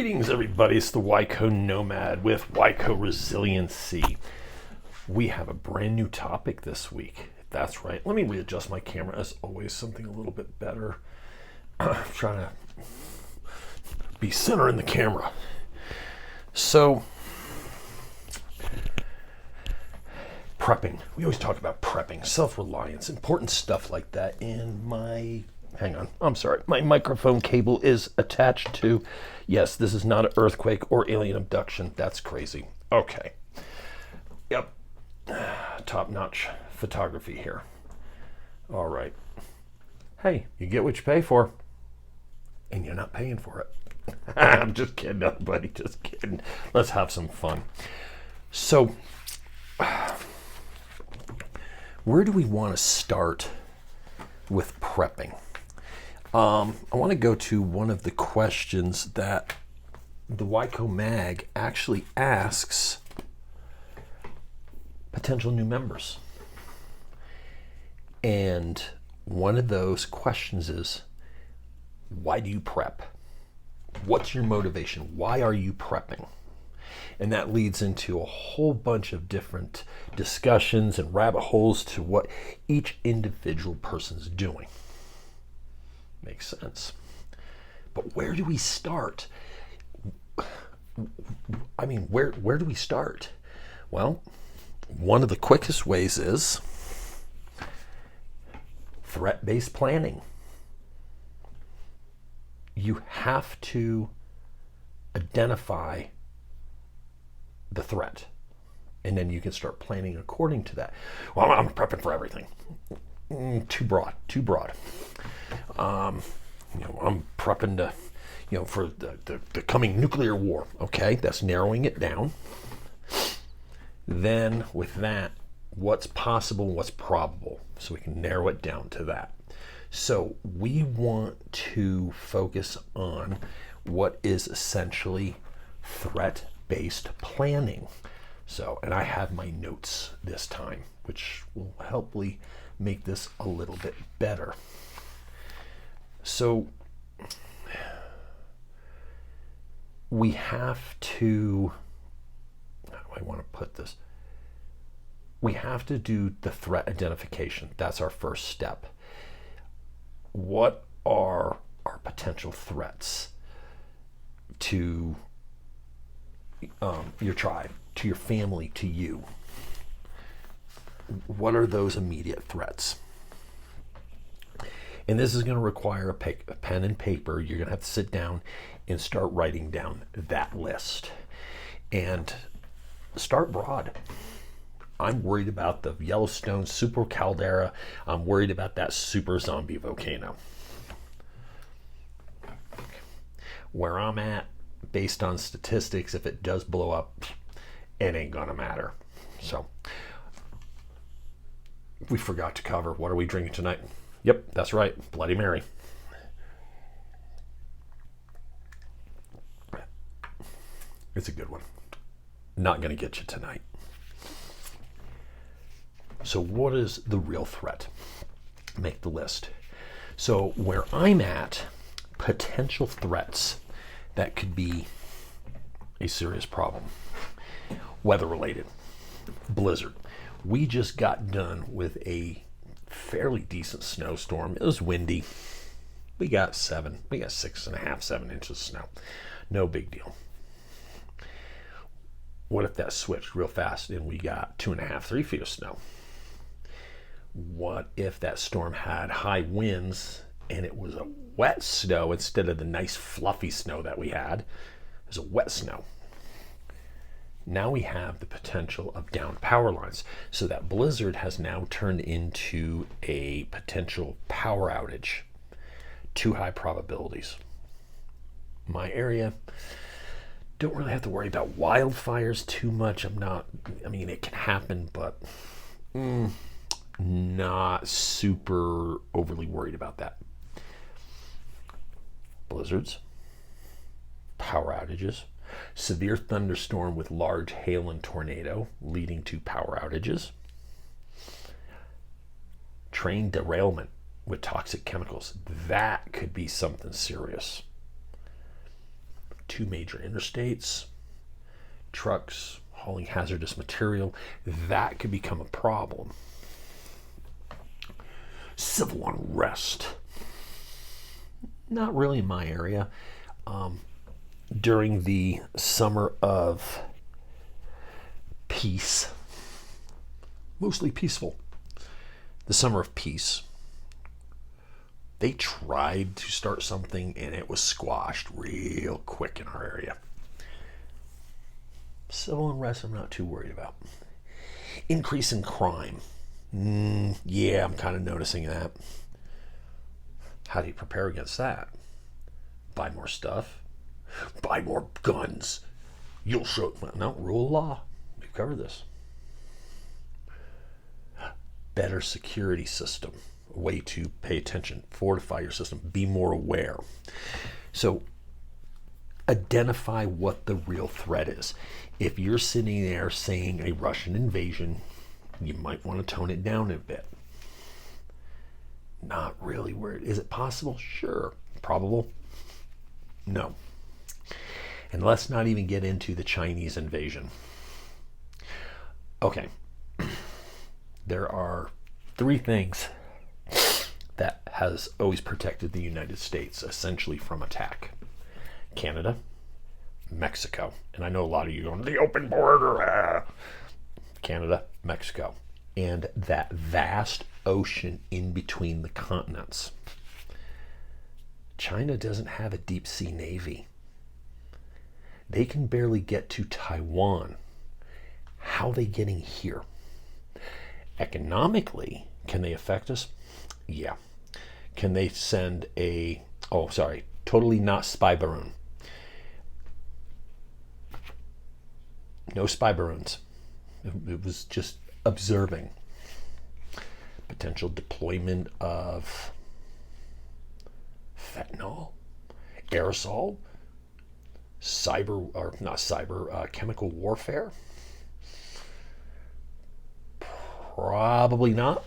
Greetings, everybody. It's the Wyco Nomad with Wyco Resiliency. We have a brand new topic this week. That's right. Let me readjust my camera. As always, something a little bit better. I'm trying to be center in the camera. So, prepping. We always talk about prepping, self-reliance, important stuff like that. And hang on, I'm sorry. My microphone cable is attached to, yes, this is not an earthquake or alien abduction. That's crazy. Okay. Yep. Top-notch photography here. All right. Hey, you get what you pay for. And you're not paying for it. I'm just kidding, everybody. Just kidding. Let's have some fun. So, where do we want to start with prepping? I want to go to one of the questions that the Wyco Mag actually asks potential new members. And one of those questions is, why do you prep? What's your motivation? Why are you prepping? And that leads into a whole bunch of different discussions and rabbit holes to what each individual person's doing. Makes sense. But where do we start? I mean, where do we start? Well, one of the quickest ways is threat-based planning. You have to identify the threat, and then you can start planning according to that. Well, I'm prepping for everything. Too broad. I'm prepping for the coming nuclear war. Okay, that's narrowing it down. Then with that, what's possible, what's probable, so we can narrow it down to that. So we want to focus on what is essentially threat-based planning. So, and I have my notes this time, which will hopefully make this a little bit better. So we have to, how do I want to put this? We have to do the threat identification. That's our first step. What are our potential threats to your tribe, to your family, to you? What are those immediate threats? And this is going to require a pen and paper. You're going to have to sit down and start writing down that list. And start broad. I'm worried about the Yellowstone super caldera. I'm worried about that super zombie volcano. Where I'm at, based on statistics, if it does blow up, it ain't gonna matter. So, we forgot to cover, what are we drinking tonight? Yep, that's right, Bloody Mary. It's a good one. Not gonna get you tonight. So what is the real threat? Make the list. So where I'm at, potential threats that could be a serious problem. Weather related. Blizzard. We just got done with a fairly decent snowstorm. It was windy. We got 6.5, 7 inches of snow. No big deal. What if that switched real fast and we got 2.5, 3 feet of snow? What if that storm had high winds and it was a wet snow instead of the nice fluffy snow that we had? It was a wet snow. Now we have the potential of downed power lines. So that blizzard has now turned into a potential power outage. Too high probabilities. My area, don't really have to worry about wildfires too much. It can happen, but not super overly worried about that. Blizzards, power outages, severe thunderstorm with large hail and tornado leading to power outages, train derailment with toxic chemicals. That could be something serious. two major interstates, trucks hauling hazardous material, that could become a problem. Civil unrest, not really in my area. During the summer of peace, mostly peaceful, the summer of peace, they tried to start something and it was squashed real quick in our area. Civil unrest, I'm not too worried about. Increase in crime. Yeah, I'm kind of noticing that. How do you prepare against that? Buy more stuff. Buy more guns. You'll show. No, rule of law. We've covered this. Better security system. A way to pay attention. Fortify your system. Be more aware. So identify what the real threat is. If you're sitting there saying a Russian invasion, you might want to tone it down a bit. Not really where is it possible? Sure. Probable? No. And let's not even get into the Chinese invasion. Okay. There are three things that has always protected the United States essentially from attack. Canada, Mexico. And I know a lot of you going, the open border. Canada, Mexico. And that vast ocean in between the continents. China doesn't have a deep sea navy. They can barely get to Taiwan. How are they getting here? Economically, can they affect us? Yeah. Can they send totally not spy balloon. No spy balloons. It was just observing. Potential deployment of fentanyl, aerosol, chemical warfare? Probably not.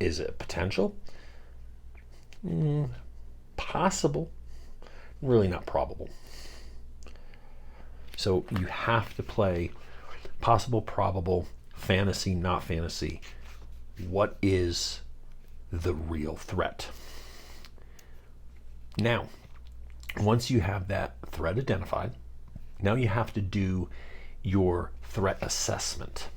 Is it potential? Possible. Really not probable. So you have to play possible, probable, fantasy, not fantasy. What is the real threat? Now, once you have that threat identified, now you have to do your threat assessment.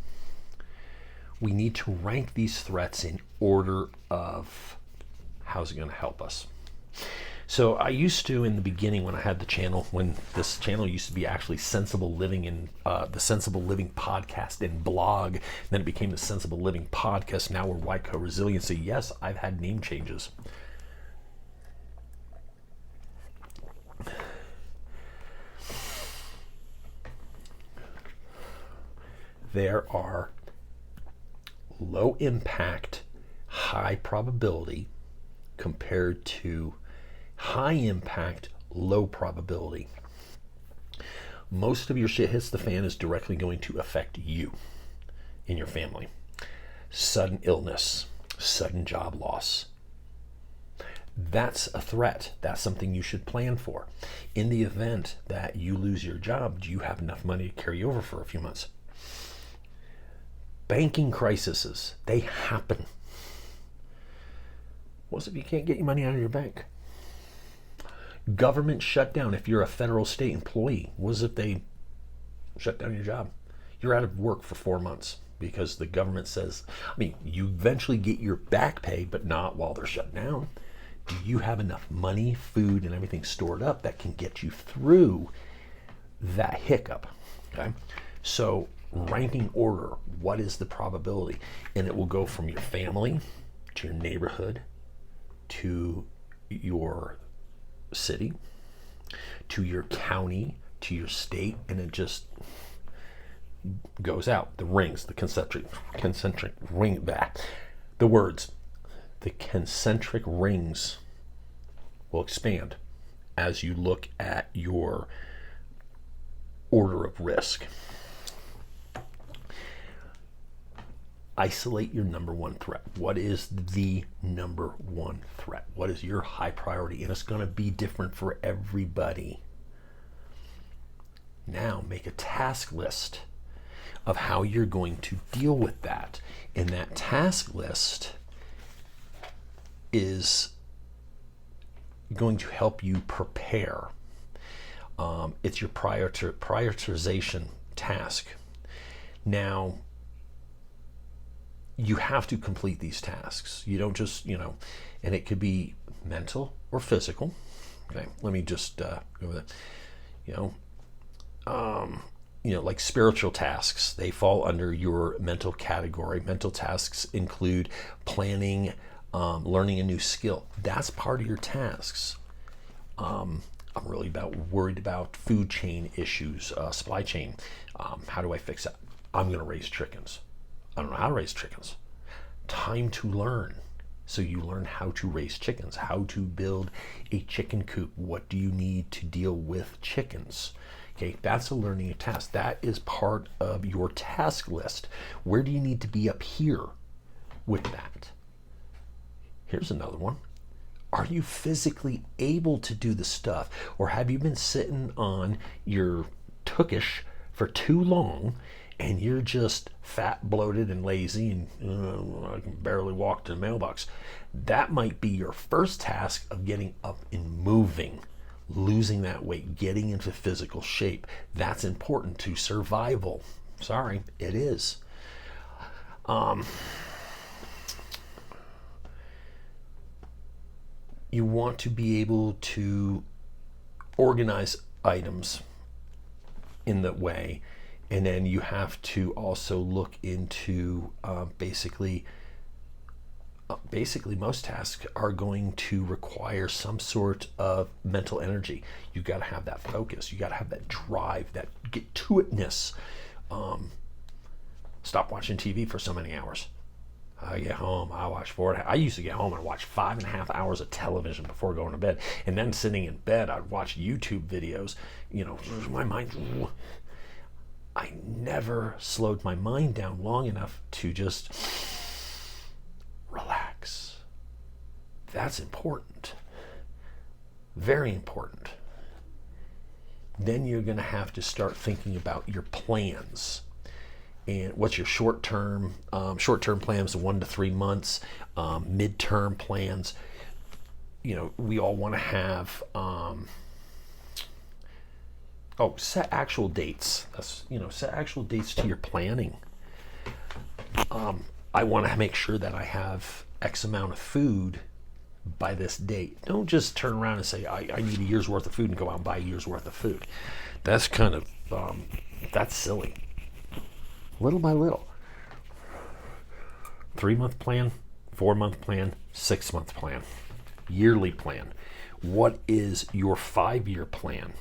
We need to rank these threats in order of how's it going to help us. So I used to, in the beginning when I had the channel, when this channel used to be actually Sensible Living and the Sensible Living podcast and blog, then it became the Sensible Living podcast. Now we're Wyco Resiliency. Yes, I've had name changes. There are low impact, high probability compared to high impact, low probability. Most of your shit hits the fan is directly going to affect you and your family. Sudden illness, sudden job loss. That's a threat. That's something you should plan for. In the event that you lose your job, do you have enough money to carry over for a few months? Banking crises, they happen. What if you can't get your money out of your bank? Government shutdown. If you're a federal state employee, what if they shut down your job? You're out of work for 4 months because the government says, you eventually get your back pay, but not while they're shut down. Do you have enough money, food, and everything stored up that can get you through that hiccup? Okay. So ranking order, what is the probability? And it will go from your family to your neighborhood to your city to your county to your state, and it just goes out. The rings, the concentric ring back. The words, the concentric rings will expand as you look at your order of risk. Isolate your number one threat. What is the number one threat? What is your high priority? And it's going to be different for everybody. Now make a task list of how you're going to deal with that. And that task list is going to help you prepare. It's your prioritization task. Now, you have to complete these tasks. You don't just, and it could be mental or physical. Okay, let me just go with it. Like spiritual tasks, they fall under your mental category. Mental tasks include planning, learning a new skill. That's part of your tasks. I'm really worried about food chain issues, supply chain. How do I fix that? I'm going to raise chickens. I don't know how to raise chickens. Time to learn. So you learn how to raise chickens, how to build a chicken coop. What do you need to deal with chickens? Okay, that's a learning task. That is part of your task list. Where do you need to be up here with that? Here's another one. Are you physically able to do the stuff? Or have you been sitting on your tukish for too long and you're just fat, bloated, and lazy, and I can barely walk to the mailbox? That might be your first task of getting up and moving, losing that weight, getting into physical shape. That's important to survival. Sorry, it is. You want to be able to organize items in that way, and then you have to also look into basically most tasks are going to require some sort of mental energy. You got to have that focus. You got to have that drive, that get to itness. Stop watching TV for so many hours. I get home, I watch 4. I used to get home and watch 5.5 hours of television before going to bed, and then sitting in bed, I'd watch YouTube videos. My mind. I never slowed my mind down long enough to just relax. That's important. Very important. Then you're going to have to start thinking about your plans. And what's your short-term plans, 1 to 3 months, midterm plans. We all want to have set actual dates. Set actual dates to your planning. I want to make sure that I have X amount of food by this date. Don't just turn around and say I need a year's worth of food and go out and buy a year's worth of food. That's kind of that's silly. Little by little. 3-month plan, 4-month plan, 6-month plan, yearly plan. What is your 5-year plan?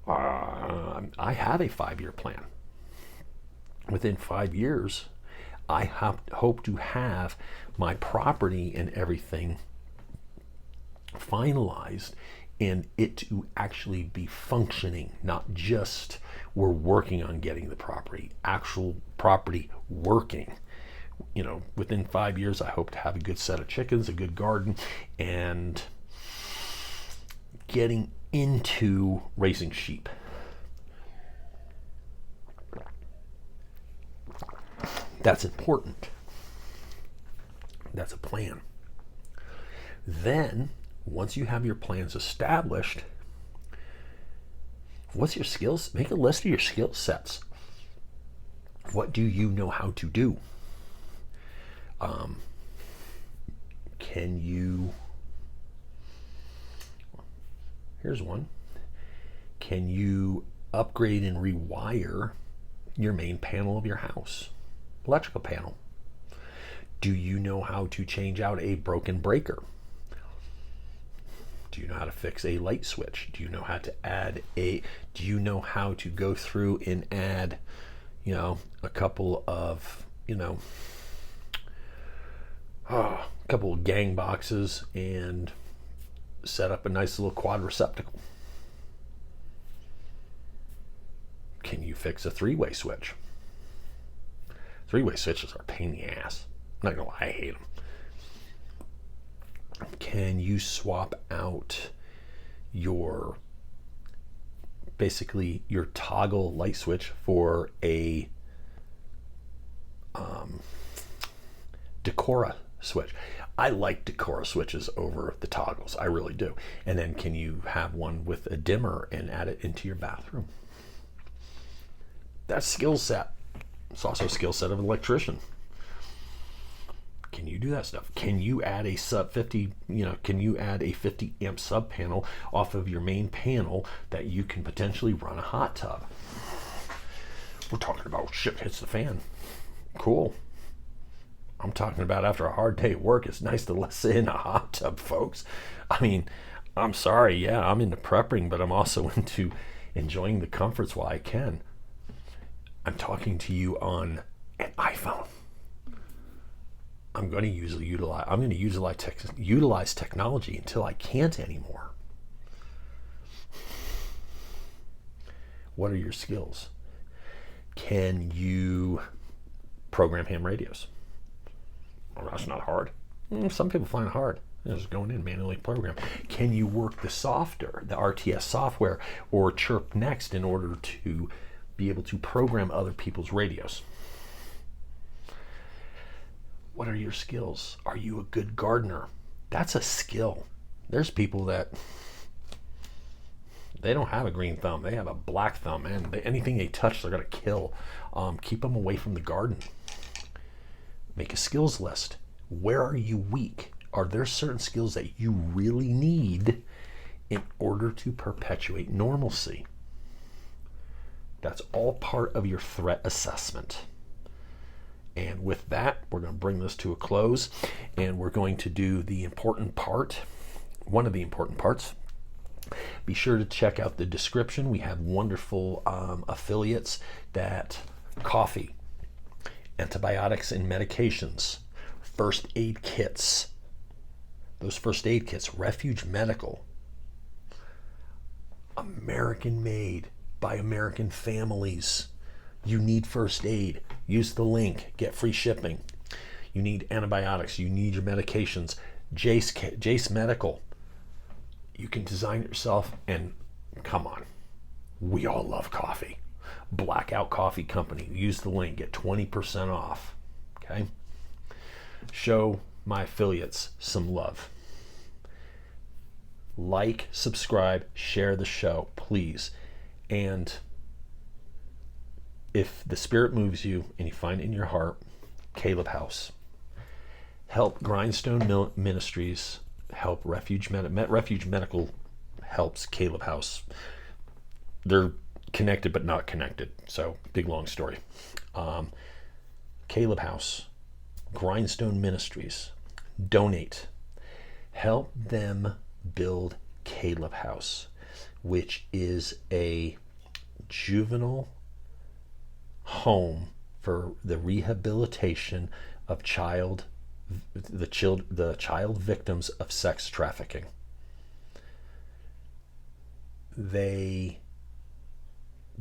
I have a 5-year plan. Within 5 years, I hope to have my property and everything finalized and it to actually be functioning, not just we're working on getting the property, actual property working. Within 5 years, I hope to have a good set of chickens, a good garden, and getting into raising sheep. That's important. That's a plan. Then, once you have your plans established, what's your skills? Make a list of your skill sets. What do you know how to do? Here's one. Can you upgrade and rewire your main panel of your house? Electrical panel. Do you know how to change out a broken breaker? Do you know how to fix a light switch? Do you know how to do you know how to go through and add, a couple of, a couple of gang boxes and set up a nice little quad receptacle? Can you fix a 3-way switch? 3-way switches are a pain in the ass. I'm not gonna lie, I hate them. Can you swap out your basically your toggle light switch for a Decora switch. I like Decora switches over the toggles. I really do. And then can you have one with a dimmer and add it into your bathroom? That's skill set. It's also a skill set of an electrician. Can you do that stuff? Can you add a sub 50, can you add a 50 amp sub panel off of your main panel that you can potentially run a hot tub? We're talking about shit hits the fan. Cool. I'm talking about after a hard day at work, it's nice to sit in a hot tub, folks. I mean, I'm sorry, yeah, I'm into prepping, but I'm also into enjoying the comforts while I can. I'm talking to you on an iPhone. I'm going to utilize technology until I can't anymore. What are your skills? Can you program ham radios? Well, that's not hard. Some people find it hard. Just going in manually program. Can you work the RTS software, or Chirp Next in order to be able to program other people's radios? What are your skills? Are you a good gardener? That's a skill. There's people that they don't have a green thumb. They have a black thumb, and anything they touch, they're going to kill. Keep them away from the garden. Make a skills list. Where are you weak? Are there certain skills that you really need in order to perpetuate normalcy? That's all part of your threat assessment. And with that, we're going to bring this to a close, and we're going to do the important part, one of the important parts. Be sure to check out the description. We have wonderful affiliates that coffee, antibiotics and medications, first aid kits, those first aid kits, Refuge Medical, American made by American families. You need first aid. Use the link. Get free shipping. You need antibiotics. You need your medications. Jace Medical. You can design it yourself, and come on. We all love coffee. Blackout Coffee Company. Use the link. Get 20% off. Okay? Show my affiliates some love. Like, subscribe, share the show, please. And if the spirit moves you and you find it in your heart, Caleb House. Help Grindstone Ministries. Help Refuge Medical helps Caleb House. They're connected but not connected. So, big long story. Caleb House, Grindstone Ministries. Donate. Help them build Caleb House, which is a juvenile home for the rehabilitation of child victims of sex trafficking. The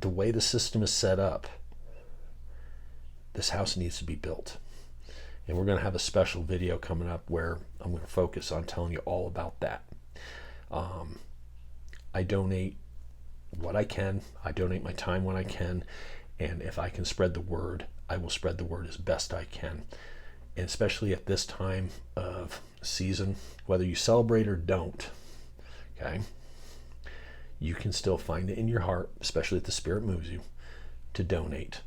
way the system is set up, this house needs to be built. And we're going to have a special video coming up where I'm going to focus on telling you all about that. I donate what I can. I donate my time when I can. And if I can spread the word, I will spread the word as best I can. And especially at this time of season, whether you celebrate or don't, okay, you can still find it in your heart, especially if the spirit moves you, to donate.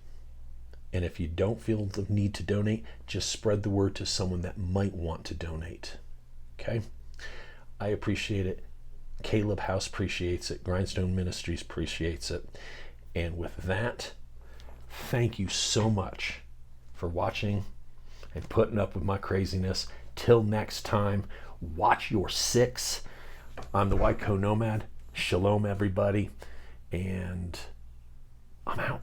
And if you don't feel the need to donate, just spread the word to someone that might want to donate. Okay? I appreciate it. Caleb House appreciates it. Grindstone Ministries appreciates it. And with that, thank you so much for watching and putting up with my craziness. Till next time, watch your six. I'm the White Coat Nomad. Shalom, everybody. And I'm out.